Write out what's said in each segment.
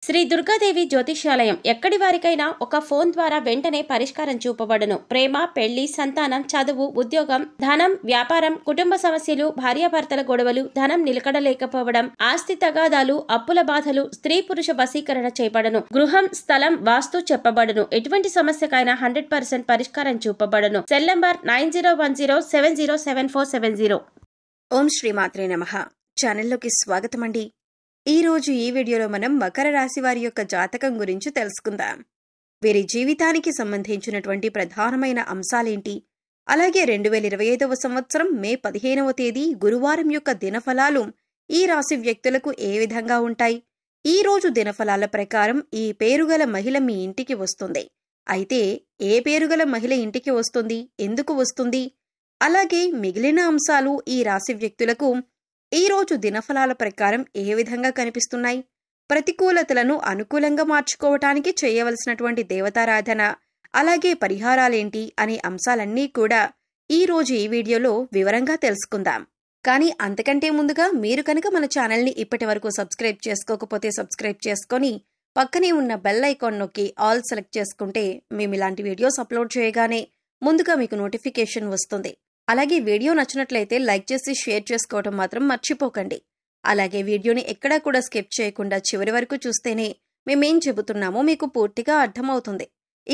శ్రీ దుర్గాదేవి జ్యోతిష్యాలయం ఎక్కడి వారికైనా ఒక ఫోన్ ద్వారా వెంటనే పరిష్కారం చూపబడును. ప్రేమ, పెళ్లి, సంతానం, చదువు, ఉద్యోగం, ధనం, వ్యాపారం, కుటుంబ సమస్యలు, భార్యాభర్తల గొడవలు, ధనం నిలకడలేకపోవడం, ఆస్తి తగాదాలు, అప్పుల బాధలు, స్త్రీ పురుష వశీకరణ చేయబడను. గృహం, స్థలం, వాస్తు చెప్పబడును. ఎటువంటి సమస్యకైనా 100% పరిష్కారం చూపబడును. Cell number 9010707470. ఓం శ్రీమాత్రే నమః. ఛానల్లోకి స్వాగతమండి. ఈరోజు ఈ వీడియోలో మనం మకర రాశి వారి యొక్క జాతకం గురించి తెలుసుకుందాం. వీరి జీవితానికి సంబంధించినటువంటి ప్రధానమైన అంశాలేంటి, అలాగే 2025వ సంవత్సరం మే 15వ తేదీ గురువారం యొక్క దినఫలాలు ఈ రాశి వ్యక్తులకు ఏ విధంగా ఉంటాయి. ఈ రోజు దినఫలాల ప్రకారం ఈ పేరుగల మహిళ మీ ఇంటికి వస్తుంది. అయితే ఏ పేరుగల మహిళ ఇంటికి వస్తుంది, ఎందుకు వస్తుంది, అలాగే మిగిలిన అంశాలు ఈ రాశి వ్యక్తులకు ఈ రోజు దినఫలాల ప్రకారం ఏ విధంగా కనిపిస్తున్నాయి, ప్రతికూలతలను అనుకూలంగా మార్చుకోవటానికి చేయవలసినటువంటి దేవతారాధన, అలాగే పరిహారాలేంటి అనే అంశాలన్నీ కూడా ఈ రోజు ఈ వీడియోలో వివరంగా తెలుసుకుందాం. కానీ అంతకంటే ముందుగా మీరు కనుక మన ఛానల్ని ఇప్పటి వరకు సబ్స్క్రైబ్ చేసుకోకపోతే సబ్స్క్రైబ్ చేసుకొని పక్కనే ఉన్న బెల్ ఐకాన్ నొక్కి ఆల్ సెలెక్ట్ చేసుకుంటే మేము ఇలాంటి వీడియోస్ అప్లోడ్ చేయగానే ముందుగా మీకు నోటిఫికేషన్ వస్తుంది. అలాగే వీడియో నచ్చినట్లయితే లైక్ చేసి షేర్ చేసుకోవడం మాత్రం మర్చిపోకండి. అలాగే వీడియోని ఎక్కడా కూడా స్కిప్ చేయకుండా చివరి వరకు చూస్తేనే మేమేం చెబుతున్నామో మీకు పూర్తిగా అర్థమవుతుంది.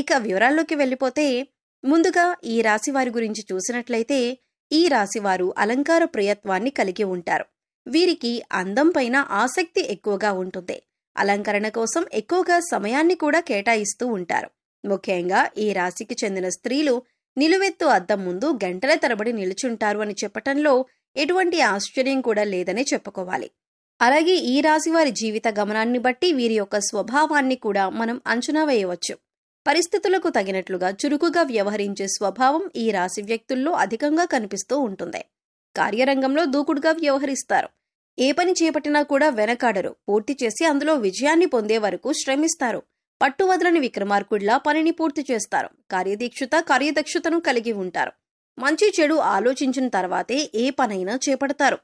ఇక వివరాల్లోకి వెళ్ళిపోతే ముందుగా ఈ రాశి వారి గురించి చూసినట్లయితే ఈ రాశివారు అలంకార ప్రియత్వాన్ని కలిగి ఉంటారు. వీరికి అందం పైన ఆసక్తి ఎక్కువగా ఉంటుంది. అలంకరణ కోసం ఎక్కువగా సమయాన్ని కూడా కేటాయిస్తూ ఉంటారు. ముఖ్యంగా ఈ రాశికి చెందిన స్త్రీలు నిలువెత్తు అద్దం ముందు గంటల తరబడి నిలుచుంటారు అని చెప్పటంలో ఎటువంటి ఆశ్చర్యం కూడా లేదనే చెప్పుకోవాలి. అలాగే ఈ రాశి వారి జీవిత గమనాన్ని బట్టి వీరి యొక్క స్వభావాన్ని కూడా మనం అంచనా వేయవచ్చు. పరిస్థితులకు తగినట్లుగా చురుకుగా వ్యవహరించే స్వభావం ఈ రాశి వ్యక్తుల్లో అధికంగా కనిపిస్తూ ఉంటుంది. కార్యరంగంలో దూకుడుగా వ్యవహరిస్తారు. ఏ పని చేపట్టినా కూడా వెనకాడరు. పూర్తి చేసి అందులో విజయాన్ని పొందే వరకు శ్రమిస్తారు. పట్టువదలని విక్రమార్కుడిలా పనిని పూర్తి చేస్తారు. కార్యదక్షతను కలిగి ఉంటారు. మంచి చెడు ఆలోచించిన తర్వాతే ఏ పనైనా చేపడతారు.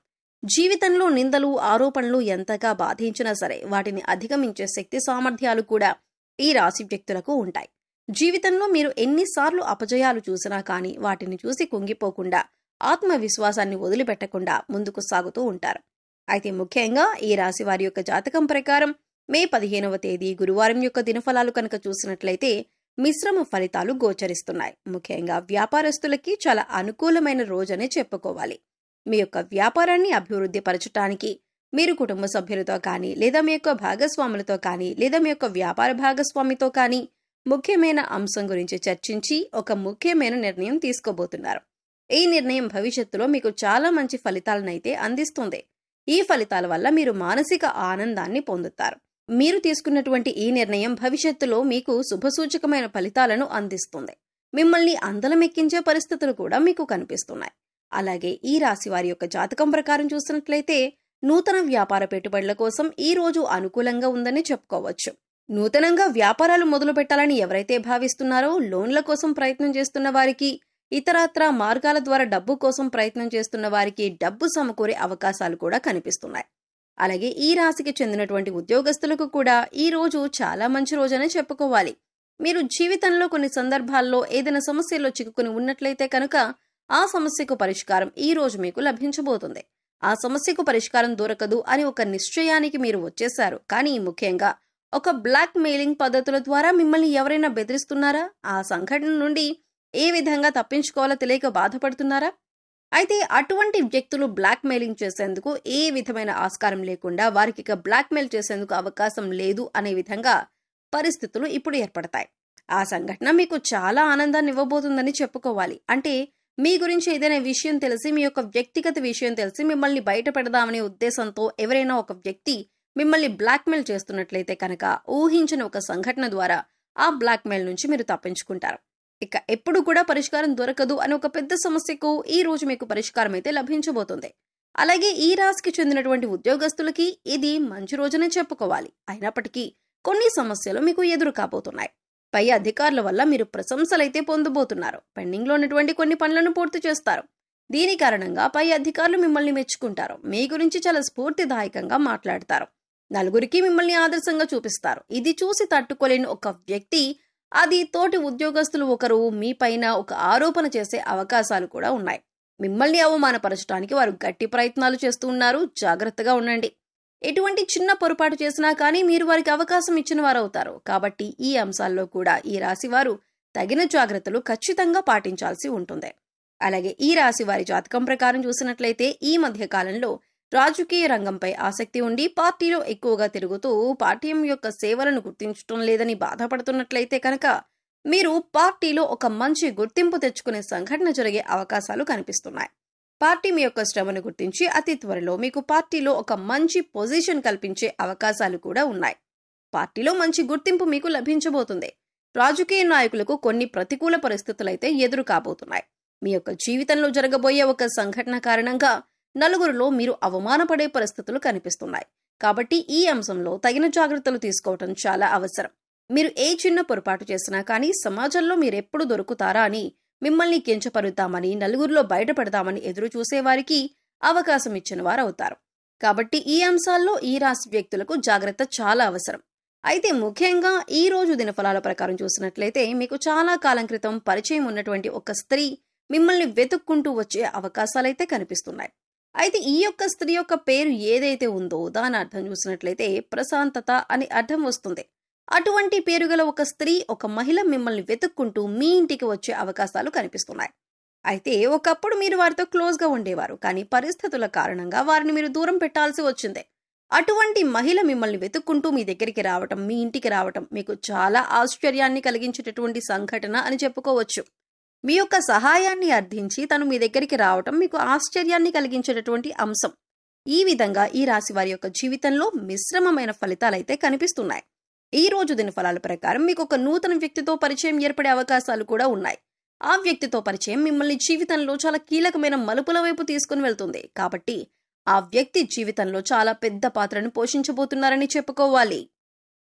జీవితంలో నిందలు, ఆరోపణలు ఎంతగా బాధించినా సరే వాటిని అధిగమించే శక్తి సామర్థ్యాలు కూడా ఈ రాశి వ్యక్తులకు ఉంటాయి. జీవితంలో మీరు ఎన్నిసార్లు అపజయాలు చూసినా కానీ వాటిని చూసి కుంగిపోకుండా ఆత్మవిశ్వాసాన్ని వదిలిపెట్టకుండా ముందుకు సాగుతూ ఉంటారు. అయితే ముఖ్యంగా ఈ రాశి వారి యొక్క జాతకం ప్రకారం మే 15వ తేదీ గురువారం యొక్క దినఫలాలు కనుక చూసినట్లయితే మిశ్రమ ఫలితాలు గోచరిస్తున్నాయి. ముఖ్యంగా వ్యాపారస్తులకి చాలా అనుకూలమైన రోజనే చెప్పుకోవాలి. మీ యొక్క వ్యాపారాన్ని అభివృద్ధి పరచటానికి మీరు కుటుంబ సభ్యులతో కానీ లేదా మీ యొక్క భాగస్వాములతో కానీ లేదా మీ యొక్క వ్యాపార భాగస్వామితో కానీ ముఖ్యమైన అంశం గురించి చర్చించి ఒక ముఖ్యమైన నిర్ణయం తీసుకోబోతున్నారు. ఈ నిర్ణయం భవిష్యత్తులో మీకు చాలా మంచి ఫలితాలనైతే అందిస్తుంది. ఈ ఫలితాల వల్ల మీరు మానసిక ఆనందాన్ని పొందుతారు. మీరు తీసుకున్నటువంటి ఈ నిర్ణయం భవిష్యత్తులో మీకు శుభసూచకమైన ఫలితాలను అందిస్తుంది. మిమ్మల్ని అందలమెక్కించే పరిస్థితులు కూడా మీకు కనిపిస్తున్నాయి. అలాగే ఈ రాశి వారి యొక్క జాతకం ప్రకారం చూసినట్లయితే నూతన వ్యాపార పెట్టుబడుల కోసం ఈ రోజు అనుకూలంగా ఉందని చెప్పుకోవచ్చు. నూతనంగా వ్యాపారాలు మొదలు పెట్టాలని ఎవరైతే భావిస్తున్నారో, లోన్ల కోసం ప్రయత్నం చేస్తున్న వారికి, ఇతరత్రా మార్గాల ద్వారా డబ్బు కోసం ప్రయత్నం చేస్తున్న వారికి డబ్బు సమకూరే అవకాశాలు కూడా కనిపిస్తున్నాయి. అలాగే ఈ రాశికి చెందినటువంటి ఉద్యోగస్తులకు కూడా ఈ రోజు చాలా మంచి రోజనే చెప్పుకోవాలి. మీరు జీవితంలో కొన్ని సందర్భాల్లో ఏదైనా సమస్యలో చిక్కుకుని ఉన్నట్లయితే కనుక ఆ సమస్యకు పరిష్కారం ఈ రోజు మీకు లభించబోతుంది. ఆ సమస్యకు పరిష్కారం దొరకదు అని ఒక నిశ్చయానికి మీరు వచ్చేశారు. కానీ ముఖ్యంగా ఒక బ్లాక్ మెయిలింగ్ పద్ధతుల ద్వారా మిమ్మల్ని ఎవరైనా బెదిరిస్తున్నారా, ఆ సంఘటన నుండి ఏ విధంగా తప్పించుకోవాలో తెలియక బాధపడుతున్నారా? అయితే అటువంటి వ్యక్తులు బ్లాక్ మెయిలింగ్ చేసేందుకు ఏ విధమైన ఆస్కారం లేకుండా వారికి ఇక బ్లాక్ మెయిల్ చేసేందుకు అవకాశం లేదు అనే విధంగా పరిస్థితులు ఇప్పుడు ఏర్పడతాయి. ఆ సంఘటన మీకు చాలా ఆనందాన్ని ఇవ్వబోతుందని చెప్పుకోవాలి. అంటే మీ గురించి ఏదైనా విషయం తెలిసి, మీ యొక్క వ్యక్తిగత విషయం తెలిసి మిమ్మల్ని బయట పెడదామనే ఉద్దేశంతో ఎవరైనా ఒక వ్యక్తి మిమ్మల్ని బ్లాక్ మెయిల్ చేస్తున్నట్లయితే కనుక ఊహించిన ఒక సంఘటన ద్వారా ఆ బ్లాక్ మెయిల్ నుంచి మీరు తప్పించుకుంటారు. ఇక ఎప్పుడు కూడా పరిష్కారం దొరకదు అని ఒక పెద్ద సమస్యకు ఈ రోజు మీకు పరిష్కారం అయితే లభించబోతుంది. అలాగే ఈ రాశికి చెందినటువంటి ఉద్యోగస్తులకి ఇది మంచి రోజునే చెప్పుకోవాలి. అయినప్పటికీ కొన్ని సమస్యలు మీకు ఎదురు కాబోతున్నాయి. పై అధికారుల వల్ల మీరు ప్రశంసలైతే పొందబోతున్నారు. పెండింగ్ లో ఉన్నటువంటి కొన్ని పనులను పూర్తి చేస్తారు. దీని కారణంగా పై అధికారులు మిమ్మల్ని మెచ్చుకుంటారు. మీ గురించి చాలా స్ఫూర్తిదాయకంగా మాట్లాడతారు. నలుగురికి మిమ్మల్ని ఆదర్శంగా చూపిస్తారు. ఇది చూసి తట్టుకోలేని ఒక వ్యక్తి, అది తోటి ఉద్యోగస్తులు ఒకరు మీపైన ఒక ఆరోపణ చేసే అవకాశాలు కూడా ఉన్నాయి. మిమ్మల్ని అవమానపరచడానికి వారు గట్టి ప్రయత్నాలు చేస్తూ ఉన్నారు. జాగ్రత్తగా ఉండండి. ఎటువంటి చిన్న పొరపాటు చేసినా కానీ మీరు వారికి అవకాశం ఇచ్చిన వారవుతారు. కాబట్టి ఈ అంశాల్లో కూడా ఈ రాశి వారు తగిన జాగ్రత్తలు ఖచ్చితంగా పాటించాల్సి ఉంటుంది. అలాగే ఈ రాశి వారి జాతకం ప్రకారం చూసినట్లయితే ఈ మధ్య కాలంలో రాజకీయ రంగంపై ఆసక్తి ఉండి పార్టీలో ఎక్కువగా తిరుగుతూ పార్టీ యొక్క సేవలను గుర్తించడం లేదని బాధపడుతున్నట్లయితే కనుక మీరు పార్టీలో ఒక మంచి గుర్తింపు తెచ్చుకునే సంఘటన జరిగే అవకాశాలు కనిపిస్తున్నాయి. పార్టీ మీ యొక్క శ్రమను గుర్తించి అతి త్వరలో మీకు పార్టీలో ఒక మంచి పొజిషన్ కల్పించే అవకాశాలు కూడా ఉన్నాయి. పార్టీలో మంచి గుర్తింపు మీకు లభించబోతుంది. రాజకీయ నాయకులకు కొన్ని ప్రతికూల పరిస్థితులైతే ఎదురు కాబోతున్నాయి. మీ యొక్క జీవితంలో జరగబోయే ఒక సంఘటన కారణంగా నలుగురిలో మీరు అవమానపడే పరిస్థితులు కనిపిస్తున్నాయి. కాబట్టి ఈ అంశంలో తగిన జాగ్రత్తలు తీసుకోవటం చాలా అవసరం. మీరు ఏ చిన్న పొరపాటు చేసినా కానీ సమాజంలో మీరెప్పుడు దొరుకుతారా అని, మిమ్మల్ని కించపరుద్దామని, నలుగురిలో బయటపడదామని ఎదురు చూసేవారికి అవకాశం ఇచ్చిన వారు అవుతారు. కాబట్టి ఈ అంశాల్లో ఈ రాశి వ్యక్తులకు జాగ్రత్త చాలా అవసరం. అయితే ముఖ్యంగా ఈ రోజు దినఫలాల ప్రకారం చూసినట్లయితే మీకు చాలా కాలం క్రితం పరిచయం ఉన్నటువంటి ఒక స్త్రీ మిమ్మల్ని వెతుక్కుంటూ వచ్చే అవకాశాలైతే కనిపిస్తున్నాయి. అయితే ఈ యొక్క స్త్రీ యొక్క పేరు ఏదైతే ఉందో దాని అర్థం చూసినట్లయితే ప్రశాంతత అని అర్థం వస్తుంది. అటువంటి పేరు గల ఒక స్త్రీ, ఒక మహిళ మిమ్మల్ని వెతుక్కుంటూ మీ ఇంటికి వచ్చే అవకాశాలు కనిపిస్తున్నాయి. అయితే ఒకప్పుడు మీరు వారితో క్లోజ్గా ఉండేవారు, కానీ పరిస్థితుల కారణంగా వారిని మీరు దూరం పెట్టాల్సి వచ్చింది. అటువంటి మహిళ మిమ్మల్ని వెతుక్కుంటూ మీ దగ్గరికి రావటం, మీ ఇంటికి రావటం మీకు చాలా ఆశ్చర్యాన్ని కలిగించేటటువంటి సంఘటన అని చెప్పుకోవచ్చు. మీ యొక్క సహాయాన్ని అర్థించి తను మీ దగ్గరికి రావటం మీకు ఆశ్చర్యాన్ని కలిగించేటటువంటి అంశం. ఈ విధంగా ఈ రాశి వారి యొక్క జీవితంలో మిశ్రమమైన ఫలితాలైతే కనిపిస్తున్నాయి. ఈ రోజు దినఫలాల ప్రకారం మీకు ఒక నూతన వ్యక్తితో పరిచయం ఏర్పడే అవకాశాలు కూడా ఉన్నాయి. ఆ వ్యక్తితో పరిచయం మిమ్మల్ని జీవితంలో చాలా కీలకమైన మలుపుల వైపు తీసుకుని వెళ్తుంది. కాబట్టి ఆ వ్యక్తి జీవితంలో చాలా పెద్ద పాత్రను పోషించబోతున్నారని చెప్పుకోవాలి.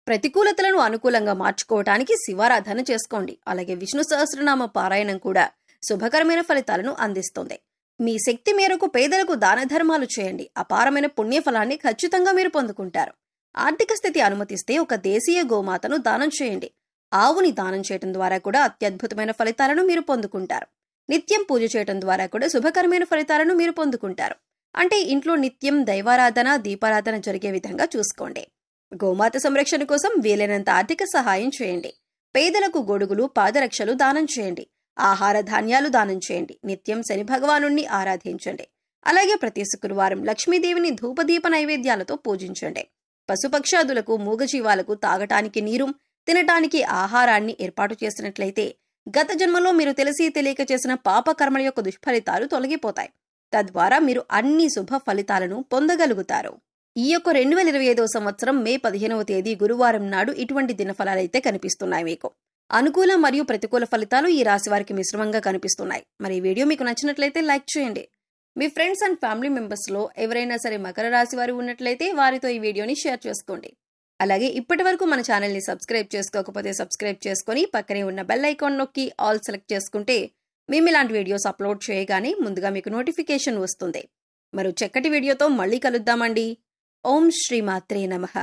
ప్రతికూలతలను అనుకూలంగా మార్చుకోవటానికి శివారాధన చేసుకోండి. అలాగే విష్ణు సహస్రనామ పారాయణం కూడా శుభకరమైన ఫలితాలను అందిస్తుంది. మీ శక్తి మేరకు పేదలకు దాన ధర్మాలు చేయండి. అపారమైన పుణ్యఫలాన్ని ఖచ్చితంగా మీరు పొందుకుంటారు. ఆర్థిక స్థితి అనుమతిస్తే ఒక దేశీయ గోమాతను దానం చేయండి. ఆవుని దానం చేయటం ద్వారా కూడా అత్యద్భుతమైన ఫలితాలను మీరు పొందుకుంటారు. నిత్యం పూజ చేయటం ద్వారా కూడా శుభకరమైన ఫలితాలను మీరు పొందుకుంటారు. అంటే ఇంట్లో నిత్యం దైవారాధన, దీపారాధన జరిగే విధంగా చూసుకోండి. గోమాత సంరక్షణ కోసం వీలైనంత ఆర్థిక సహాయం చేయండి. పేదలకు గొడుగులు, పాదరక్షలు దానం చేయండి. ఆహార ధాన్యాలు దానం చేయండి. నిత్యం శని భగవానుణ్ణి ఆరాధించండి. అలాగే ప్రతి శుక్రవారం లక్ష్మీదేవిని ధూపదీప నైవేద్యాలతో పూజించండి. పశుపక్షాదులకు, మూగజీవాలకు తాగటానికి నీరు, తినటానికి ఆహారాన్ని ఏర్పాటు చేసినట్లయితే గత జన్మలో మీరు తెలిసి తెలియక చేసిన పాపకర్మల యొక్క దుష్ఫలితాలు తొలగిపోతాయి. తద్వారా మీరు అన్ని శుభ ఫలితాలను పొందగలుగుతారు. ఈ యొక్క 2025 సంవత్సరం మే 15వ తేదీ గురువారం నాడు ఇటువంటి దినఫలాలైతే కనిపిస్తున్నాయి. మీకు అనుకూల మరియు ప్రతికూల ఫలితాలు ఈ రాశి వారికి మిశ్రమంగా కనిపిస్తున్నాయి. మరి ఈ వీడియో మీకు నచ్చినట్లయితే లైక్ చేయండి. మీ ఫ్రెండ్స్ అండ్ ఫ్యామిలీ మెంబర్స్ లో ఎవరైనా సరే మకర రాశి వారు ఉన్నట్లయితే వారితో ఈ వీడియోని షేర్ చేసుకోండి. అలాగే ఇప్పటి వరకు మన ఛానల్ ని సబ్స్క్రైబ్ చేసుకోకపోతే సబ్స్క్రైబ్ చేసుకుని పక్కనే ఉన్న బెల్ ఐకాన్ నొక్కి ఆల్ సెలెక్ట్ చేసుకుంటే మేము ఇలాంటి వీడియోస్ అప్లోడ్ చేయగానే ముందుగా మీకు నోటిఫికేషన్ వస్తుంది. మరో చక్కటి వీడియోతో మళ్ళీ కలుద్దామండి. ఓం శ్రీ మాత్రే నమః.